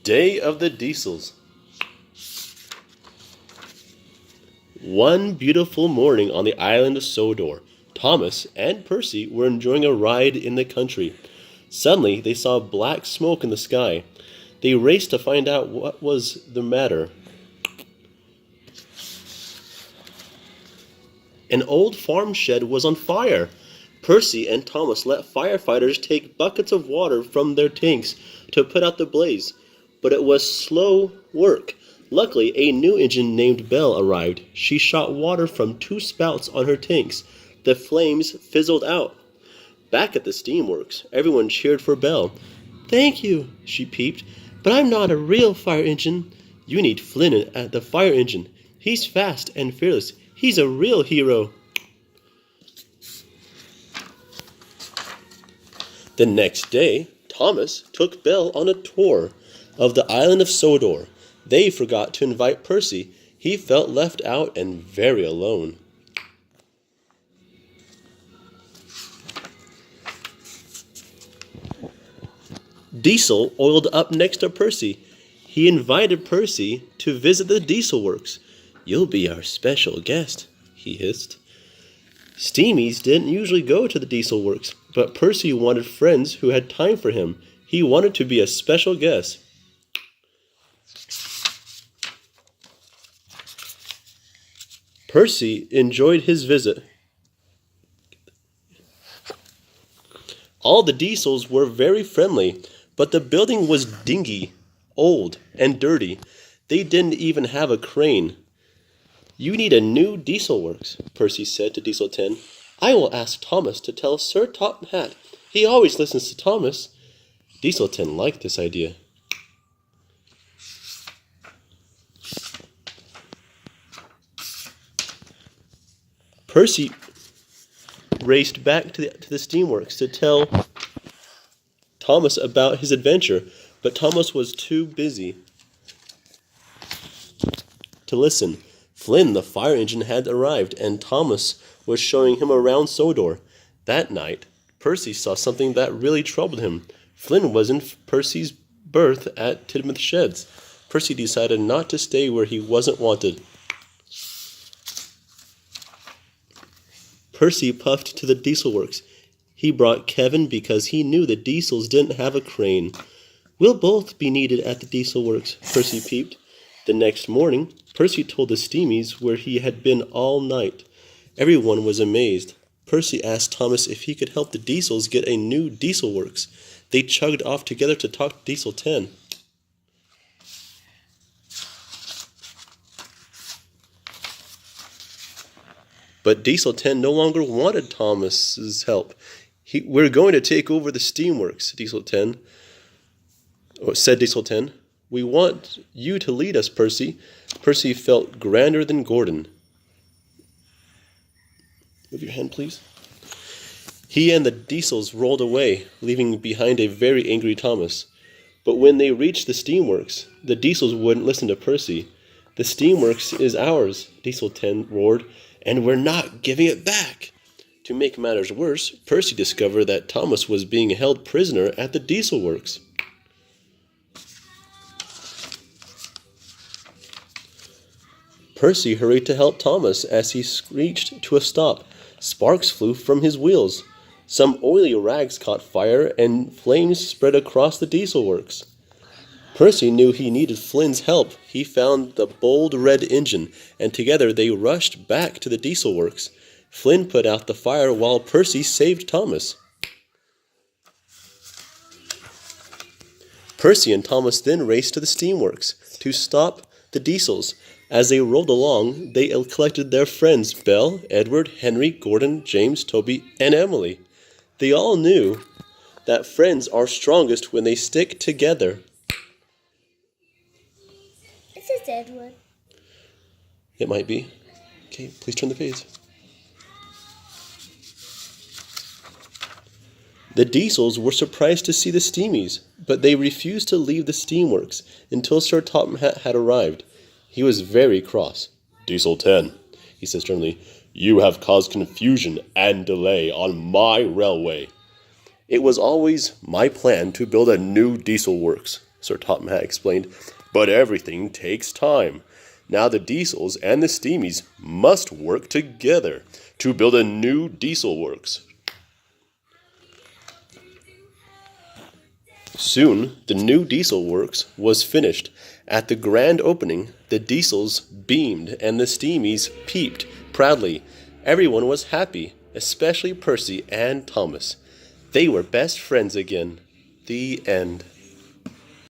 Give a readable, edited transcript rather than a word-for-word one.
Day of the Diesels. One beautiful morning on the island of Sodor, Thomas and Percy were enjoying a ride in the country. Suddenly, they saw black smoke in the sky. They raced to find out what was the matter. An old farm shed was on fire. Percy and Thomas let firefighters take buckets of water from their tanks to put out the blaze, but it was slow work. Luckily, a new engine named Belle arrived. She shot water from 2 spouts on her tanks. The flames fizzled out. Back at the Steamworks, everyone cheered for Belle. "Thank you," she peeped, "but I'm not a real fire engine. You need Flynn at the fire engine. He's fast and fearless. He's a real hero." The next day, Thomas took Belle on a tour of the island of Sodor. They forgot to invite Percy. He felt left out and very alone. Diesel oiled up next to Percy. He invited Percy to visit the Diesel Works. "You'll be our special guest," he hissed. Steamies didn't usually go to the Diesel Works, but Percy wanted friends who had time for him. He wanted to be a special guest. Percy enjoyed his visit. All the Diesels were very friendly, but the building was dingy, old, and dirty. They didn't even have a crane. "You need a new Diesel Works," Percy said to Diesel 10. "I will ask Thomas to tell Sir Top Hat. He always listens to Thomas." Diesel 10 liked this idea. Percy raced back to the Steamworks to tell Thomas about his adventure, but Thomas was too busy to listen. Flynn, the fire engine, had arrived, and Thomas was showing him around Sodor. That night, Percy saw something that really troubled him. Flynn was in Percy's berth at Tidmouth Sheds. Percy decided not to stay where he wasn't wanted. Percy puffed to the Diesel Works. He brought Kevin because he knew the Diesels didn't have a crane. "We'll both be needed at the Diesel Works," Percy peeped. The next morning, Percy told the Steamies where he had been all night. Everyone was amazed. Percy asked Thomas if he could help the Diesels get a new Diesel Works. They chugged off together to talk to Diesel 10. But Diesel 10 no longer wanted Thomas's help. "We're going to take over the Steamworks," said Diesel 10. "We want you to lead us, Percy." Percy felt grander than Gordon. Move your hand, please. He and the Diesels rolled away, leaving behind a very angry Thomas. But when they reached the Steamworks, the Diesels wouldn't listen to Percy. "The Steamworks is ours," Diesel 10 roared, "and we're not giving it back." To make matters worse, Percy discovered that Thomas was being held prisoner at the Diesel Works. Percy hurried to help Thomas as he screeched to a stop. Sparks flew from his wheels. Some oily rags caught fire and flames spread across the Diesel Works. Percy knew he needed Flynn's help. He found the bold red engine, and together they rushed back to the Diesel Works. Flynn put out the fire while Percy saved Thomas. Percy and Thomas then raced to the Steamworks to stop the Diesels. As they rolled along, they collected their friends Belle, Edward, Henry, Gordon, James, Toby, and Emily. They all knew that friends are strongest when they stick together. This is Edward. It might be. Okay, please turn the page. The Diesels were surprised to see the Steamies, but they refused to leave the Steamworks until Sir Topham Hatt had arrived. He was very cross. "Diesel 10, he said sternly, "you have caused confusion and delay on my railway." "It was always my plan to build a new Diesel Works," Sir Topham Hatt explained. "But everything takes time. Now the Diesels and the Steamies must work together to build a new diesel works." Soon, the new diesel works was finished. At the grand opening, the Diesels beamed and the Steamies peeped proudly. Everyone was happy, especially Percy and Thomas. They were best friends again. The end.